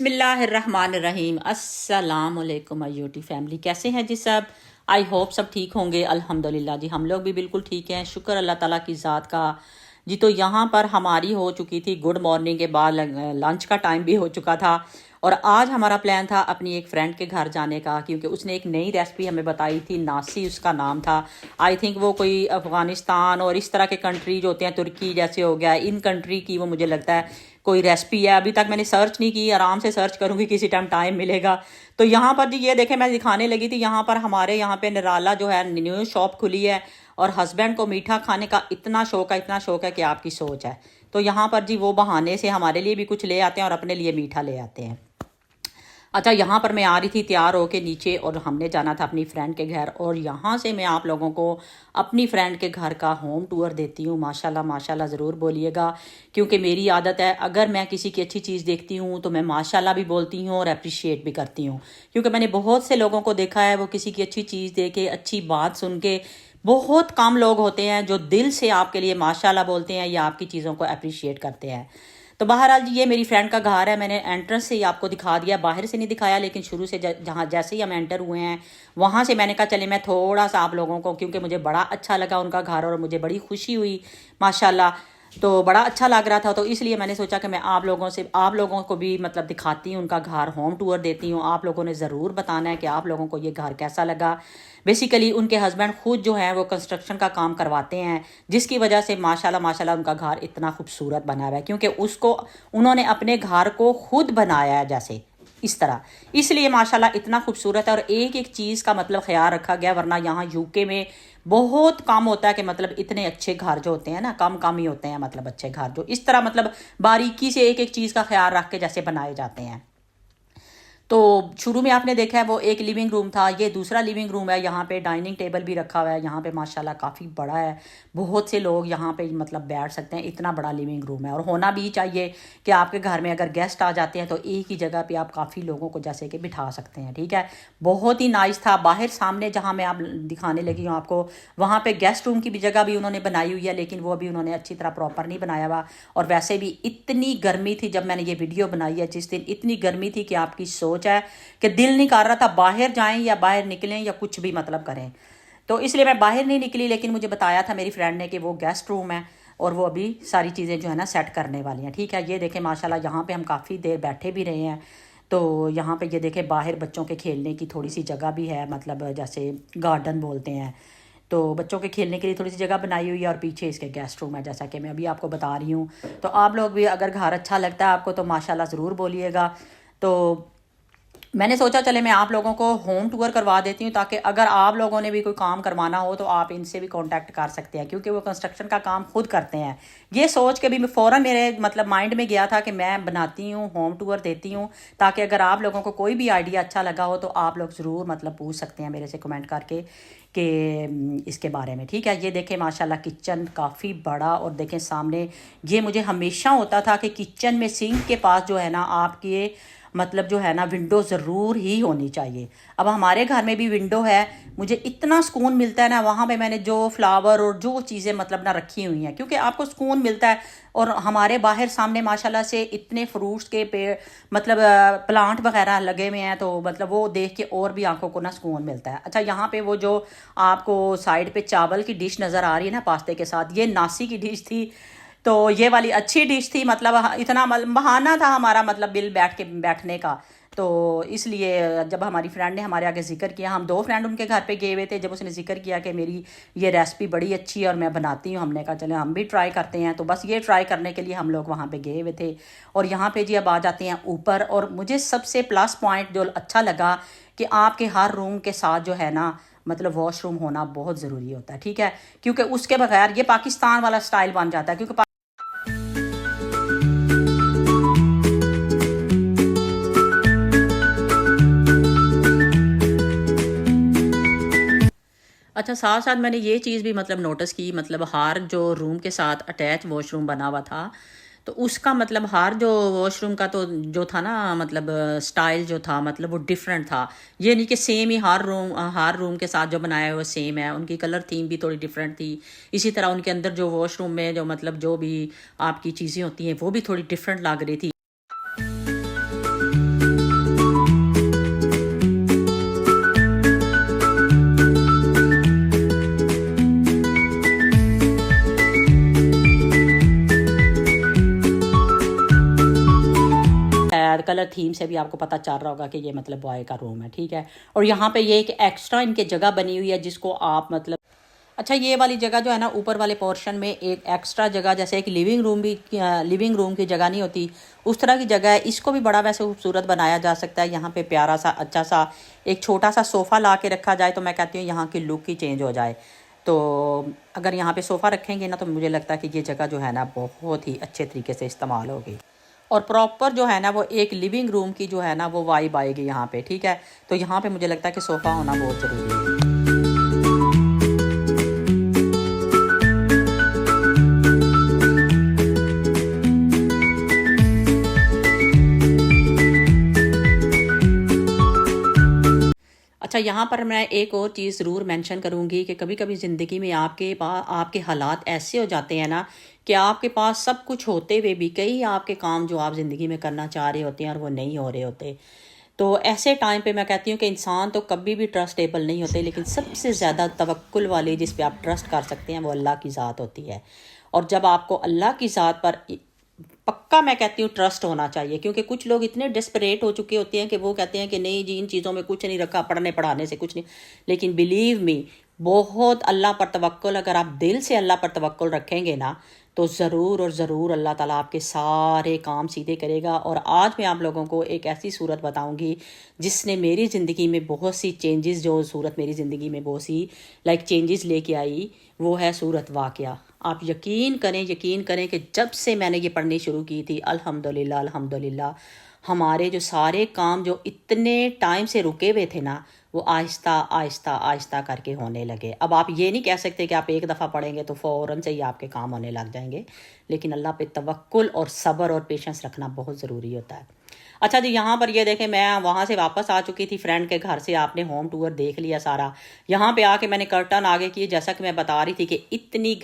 बिस्मिल्लाहिर्रहमानिर्रहीम। अस्सलाम वालेकुम यूटी फैमिली, कैसे हैं जी सब? आई होप सब ठीक होंगे। अल्हम्दुलिल्लाह जी, हम लोग भी बिल्कुल ठीक हैं, शुक्र अल्लाह ताला की ज़ात का जी। तो यहाँ पर हमारी हो चुकी थी गुड मॉर्निंग के बाद लंच का टाइम भी हो चुका था और आज हमारा प्लान था अपनी एक फ्रेंड के घर जाने का, क्योंकि उसने एक नई रेसिपी हमें बताई थी। नासी उसका नाम था। आई थिंक वो कोई अफ़गानिस्तान और इस तरह के कंट्रीज होते हैं, तुर्की जैसे हो गया, इन कंट्री की वो मुझे लगता है कोई रेसिपी है। अभी तक मैंने सर्च नहीं की, आराम से सर्च करूँगी, किसी टाइम मिलेगा। तो यहाँ पर जी ये देखें, मैं दिखाने लगी थी यहाँ पर हमारे यहाँ पे निराला जो है न्यू शॉप खुली है और हस्बैंड को मीठा खाने का इतना शौक है, इतना शौक है कि आपकी सोच है। तो यहाँ पर जी वो बहाने से हमारे लिए भी कुछ ले आते हैं और अपने लिए मीठा ले आते हैं। अच्छा, यहाँ पर मैं आ रही थी तैयार होके नीचे और हमने जाना था अपनी फ्रेंड के घर, और यहाँ से मैं आप लोगों को अपनी फ्रेंड के घर का होम टूर देती हूँ। माशाल्लाह माशाल्लाह ज़रूर बोलिएगा, क्योंकि मेरी आदत है अगर मैं किसी की अच्छी चीज़ देखती हूँ तो मैं माशाल्लाह भी बोलती हूँ और अप्रिशिएट भी करती हूँ। क्योंकि मैंने बहुत से लोगों को देखा है, वो किसी की अच्छी चीज़ देख के, अच्छी बात सुन के, बहुत कम लोग होते हैं जो दिल से आपके लिए माशाल्लाह बोलते हैं या आपकी चीज़ों को अप्रिशिएट करते हैं। तो बहरहाल जी ये मेरी फ्रेंड का घर है। मैंने एंट्रेंस से ही आपको दिखा दिया, बाहर से नहीं दिखाया, लेकिन शुरू से जहाँ जैसे ही हम एंटर हुए हैं वहाँ से मैंने कहा चले मैं थोड़ा सा आप लोगों को, क्योंकि मुझे बड़ा अच्छा लगा उनका घर और मुझे बड़ी खुशी हुई माशाल्लाह। तो बड़ा अच्छा लग रहा था, तो इसलिए मैंने सोचा कि मैं आप लोगों को भी मतलब दिखाती हूँ उनका घर, होम टूर देती हूँ। आप लोगों ने ज़रूर बताना है कि आप लोगों को ये घर कैसा लगा। बेसिकली उनके हस्बैंड खुद जो है वो कंस्ट्रक्शन का काम करवाते हैं, जिसकी वजह से माशाल्लाह माशाल्लाह उनका घर इतना खूबसूरत बना हुआ है, क्योंकि उसको उन्होंने अपने घर को खुद बनाया है जैसे इस तरह, इसलिए माशाल्लाह इतना खूबसूरत है। और एक एक चीज़ का मतलब ख्याल रखा गया, वरना यहाँ यूके में बहुत कम होता है कि मतलब इतने अच्छे घर जो होते हैं ना, कम कम ही होते हैं मतलब अच्छे घर जो इस तरह मतलब बारीकी से एक एक चीज़ का ख्याल रख के जैसे बनाए जाते हैं। तो शुरू में आपने देखा है वो एक लिविंग रूम था, ये दूसरा लिविंग रूम है। यहाँ पे डाइनिंग टेबल भी रखा हुआ है, यहाँ पे माशाल्लाह काफ़ी बड़ा है, बहुत से लोग यहाँ पे मतलब बैठ सकते हैं, इतना बड़ा लिविंग रूम है। और होना भी चाहिए कि आपके घर में अगर गेस्ट आ जाते हैं तो एक ही जगह पे आप काफ़ी लोगों को जैसे कि बिठा सकते हैं। ठीक है, बहुत ही नाइस था। बाहर सामने जहाँ मैं आप दिखाने लगी हूँ आपको, वहाँ पर गेस्ट रूम की भी जगह भी उन्होंने बनाई हुई है, लेकिन वो अभी उन्होंने अच्छी तरह प्रॉपर नहीं बनाया हुआ। और वैसे भी इतनी गर्मी थी जब मैंने ये वीडियो बनाई है, जिस दिन इतनी गर्मी थी कि आपकी सोच है कि दिल नहीं कर रहा था बाहर जाएं या बाहर निकलें या कुछ भी मतलब करें। तो इसलिए मैं बाहर नहीं निकली, लेकिन मुझे बताया था मेरी फ्रेंड ने कि वो गेस्ट रूम है और वो अभी सारी चीज़ें जो है ना सेट करने वाली हैं। ठीक है, ये देखें माशाल्लाह यहाँ पे हम काफ़ी देर बैठे भी रहे हैं। तो यहाँ पे ये देखें बाहर बच्चों के खेलने की थोड़ी सी जगह भी है, मतलब जैसे गार्डन बोलते हैं, तो बच्चों के खेलने के लिए थोड़ी सी जगह बनाई हुई है। और पीछे इसके गेस्ट रूम है, जैसा कि मैं अभी आपको बता रही हूँ। तो आप लोग भी अगर घर अच्छा लगता है आपको तो माशाल्लाह ज़रूर बोलिएगा। तो मैंने सोचा चले मैं आप लोगों को होम टूर करवा देती हूँ, ताकि अगर आप लोगों ने भी कोई काम करवाना हो तो आप इनसे भी कांटेक्ट कर सकते हैं, क्योंकि वो कंस्ट्रक्शन का काम खुद करते हैं। ये सोच के भी मैं फ़ौरन मेरे मतलब माइंड में गया था कि मैं बनाती हूँ, होम टूर देती हूँ, ताकि अगर आप लोगों को कोई भी आइडिया अच्छा लगा हो तो आप लोग ज़रूर मतलब पूछ सकते हैं मेरे से कमेंट करके कि इसके बारे में। ठीक है, ये देखें माशाल्लाह किचन काफ़ी बड़ा, और देखें सामने ये मुझे हमेशा होता था कि किचन में सिंक के पास जो है ना आपके मतलब जो है ना विंडो ज़रूर ही होनी चाहिए। अब हमारे घर में भी विंडो है, मुझे इतना सुकून मिलता है ना वहाँ पे। मैंने जो फ्लावर और जो चीज़ें मतलब ना रखी हुई हैं, क्योंकि आपको सुकून मिलता है। और हमारे बाहर सामने माशाल्लाह से इतने फ्रूट्स के पेड़ मतलब प्लांट वगैरह लगे हुए हैं, तो मतलब वो देख के और भी आंखों को ना सुकून मिलता है। अच्छा, यहाँ पे वो जो आपको साइड पे चावल की डिश नज़र आ रही है ना पास्ते के साथ, ये नासी की डिश थी। तो ये वाली अच्छी डिश थी, मतलब इतना बहाना था हमारा मतलब बिल बैठने का। तो इसलिए जब हमारी फ्रेंड ने हमारे आगे जिक्र किया, हम दो फ्रेंड उनके घर पे गए हुए थे, जब उसने जिक्र किया कि मेरी ये रेसिपी बड़ी अच्छी है और मैं बनाती हूँ, हमने कहा चले हम भी ट्राई करते हैं। तो बस ये ट्राई करने के लिए हम लोग वहाँ पे गए हुए थे। और यहाँ पे जी अब आ जाते हैं ऊपर, और मुझे सबसे प्लस पॉइंट जो अच्छा लगा कि आपके हर रूम के साथ जो है ना मतलब वॉशरूम होना बहुत ज़रूरी होता है। ठीक है, क्योंकि उसके बगैर ये पाकिस्तान वाला स्टाइल बन जाता है। क्योंकि अच्छा, साथ साथ मैंने ये चीज़ भी मतलब नोटिस की, मतलब हर जो रूम के साथ अटैच वॉशरूम बना हुआ था, तो उसका मतलब हर जो वॉशरूम का तो जो था ना मतलब स्टाइल जो था मतलब वो डिफरेंट था। ये नहीं कि सेम ही हर रूम के साथ जो बनाया है वो सेम है, उनकी कलर थीम भी थोड़ी डिफरेंट थी। इसी तरह उनके अंदर जो वॉशरूम में जो मतलब जो भी आपकी चीज़ें होती हैं वो भी थोड़ी डिफरेंट लग रही थी। रेड कलर थीम से भी आपको पता चल रहा होगा कि ये मतलब बॉय का रूम है, ठीक है। और यहाँ पे ये एक एक्स्ट्रा इनके जगह बनी हुई है जिसको आप मतलब अच्छा ये वाली जगह जो है ना ऊपर वाले पोर्शन में एक एक्स्ट्रा जगह, जैसे एक लिविंग रूम की जगह नहीं होती उस तरह की जगह है। इसको भी बड़ा वैसे खूबसूरत बनाया जा सकता है। यहाँ पे प्यारा सा अच्छा सा एक छोटा सा सोफ़ा ला के रखा जाए तो मैं कहती हूँ यहाँ की लुक ही चेंज हो जाए। तो अगर यहाँ पे सोफ़ा रखेंगे ना तो मुझे लगता है कि ये जगह जो है ना बहुत ही अच्छे तरीके से इस्तेमाल होगी और प्रॉपर जो है ना वो एक लिविंग रूम की जो है ना वो वाइब आएगी यहाँ पे, ठीक है। तो यहाँ पे मुझे लगता है कि सोफ़ा होना बहुत ज़रूरी है। अच्छा यहाँ पर मैं एक और चीज़ ज़रूर मेंशन करूँगी कि कभी कभी ज़िंदगी में आपके हालात ऐसे हो जाते हैं ना कि आपके पास सब कुछ होते हुए भी कई आपके काम जो आप ज़िंदगी में करना चाह रहे होते हैं और वो नहीं हो रहे होते। तो ऐसे टाइम पे मैं कहती हूँ कि इंसान तो कभी भी ट्रस्टेबल नहीं होते, लेकिन सबसे ज़्यादा तवक्कुल वाले जिस पे आप ट्रस्ट कर सकते हैं वो अल्लाह की ज़ात होती है। और जब आपको अल्लाह की ज़ात पर पक्का मैं कहती हूँ ट्रस्ट होना चाहिए, क्योंकि कुछ लोग इतने डेस्परेट हो चुके होते हैं कि वो कहते हैं कि नहीं जी इन चीज़ों में कुछ नहीं रखा, पढ़ने पढ़ाने से कुछ नहीं। लेकिन बिलीव मी बहुत अल्लाह पर तवक्कुल, अगर आप दिल से अल्लाह पर तवक्कुल रखेंगे ना तो ज़रूर और ज़रूर अल्लाह ताला आपके सारे काम सीधे करेगा। और आज मैं आप लोगों को एक ऐसी सूरत बताऊंगी जिसने मेरी ज़िंदगी में बहुत सी चेंजेस, जो सूरत मेरी ज़िंदगी में बहुत सी चेंजेस लेके आई, वो है सूरत वाक़या। आप यकीन करें कि जब से मैंने ये पढ़नी शुरू की थी अल्हम्दुलिल्लाह अल्हम्दुलिल्लाह हमारे जो सारे काम जो इतने टाइम से रुके हुए थे ना वो आहिस्ता आहिस्ता आहिस्ता करके होने लगे। अब आप ये नहीं कह सकते कि आप एक दफ़ा पढ़ेंगे तो फ़ौरन से ही आपके काम होने लग जाएंगे, लेकिन अल्लाह पे तवक्कुल और सब्र और पेशेंस रखना बहुत ज़रूरी होता है। अच्छा जी यहाँ पर ये देखें, मैं वहाँ से वापस आ चुकी थी फ्रेंड के घर से, आपने होम टूर देख लिया सारा। यहाँ पे आके मैंने कर्टन आगे किए, जैसा कि मैं बता रही थी कि इतनी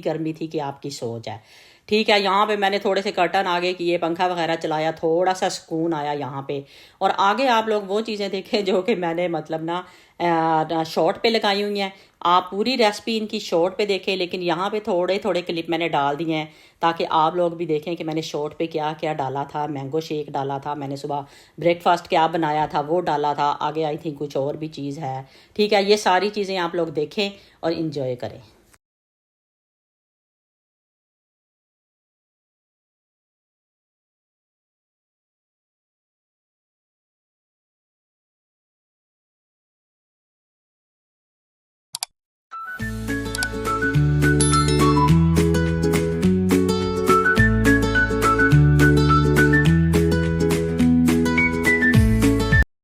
गर्मी थी कि आपकी सोच है, ठीक है। यहाँ पे मैंने थोड़े से कर्टन आगे किए, पंखा वगैरह चलाया, थोड़ा सा सुकून आया यहाँ पे। और आगे आप लोग वो चीज़ें देखें जो कि मैंने मतलब ना शॉर्ट पे लगाई हुई हैं। आप पूरी रेसिपी इनकी शॉर्ट पे देखें, लेकिन यहाँ पे थोड़े थोड़े क्लिप मैंने डाल दिए हैं ताकि आप लोग भी देखें कि मैंने शॉर्ट पे क्या क्या डाला था। मैंगो शेक डाला था मैंने, सुबह ब्रेकफास्ट क्या बनाया था वो डाला था, आगे आई थिंक कुछ और भी चीज़ है, ठीक है। ये सारी चीज़ें आप लोग देखें और इन्जॉय करें।